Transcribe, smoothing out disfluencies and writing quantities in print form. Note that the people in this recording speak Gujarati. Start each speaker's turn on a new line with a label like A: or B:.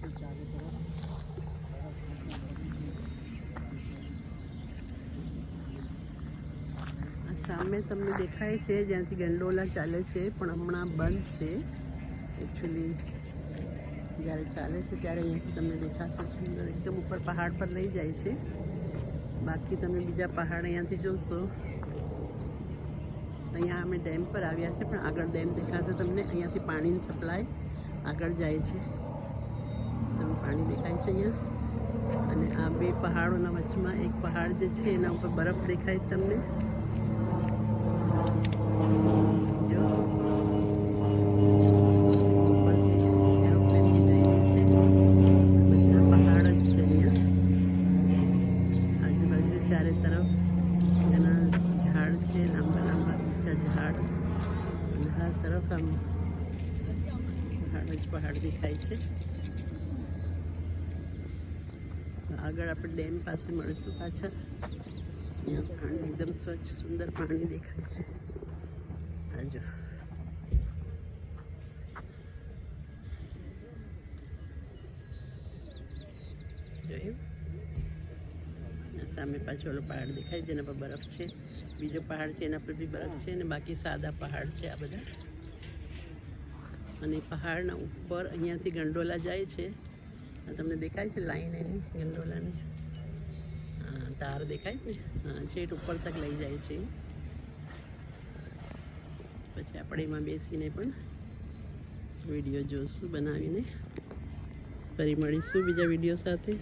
A: છે ચારે તરફ. સામે તમને દેખાય છે જ્યાંથી ગંડોલા ચાલે છે, પણ હમણાં બંધ છે. એકચ્યુઅલી જ્યારે ચાલે છે ત્યારે અહીંયાથી તમને દેખાશે સુંદર, એકદમ ઉપર પહાડ પર લઈ જાય છે. બાકી તમે બીજા પહાડ અહીંયાથી જોશો. અહીંયા અમે ડેમ પર આવ્યા છે, પણ આગળ ડેમ દેખાશે તમને. અહીંયાથી પાણીની સપ્લાય આગળ જાય છે. તમને પાણી દેખાય છે અહીંયા. અને આ બે પહાડોના વચમાં એક પહાડ જે છે એના ઉપર બરફ દેખાય તમને. જો ઉપરથી એરોપ્લેન જઈ રહ્યું છે. બધા પહાડ જ છે અહીંયા. આજુબાજુ ચારે તરફ એના ઝાડ છે, લાંબા લાંબા ઊંચા ઝાડ. અને હર તરફ આમ પહાડ જ પહાડ દેખાય છે. આગળ આપણે ડેમ પાસે મળીશું પાછળ. અહીંયા પાણી એકદમ સ્વચ્છ સુંદર પાણી દેખાય છે. આજો જોયું, સામે પાછો ઓલો પહાડ દેખાય જેના પર બરફ છે. બીજો પહાડ છે એના પર બી બરફ છે, અને બાકી સાદા પહાડ છે આ બધા. અને પહાડના ઉપર અહીંયાથી ગંડોલા જાય છે. તમને દેખાય છે લાઈન એની ગંડોલાની, તાર દેખાય છે. હા, છેટ ઉપર તક લઈ જાય છે. પછી આપણે એમાં બેસીને પણ વિડીયો જોઈશું બનાવીને. ફરી મળીશું બીજા વિડીયો સાથે.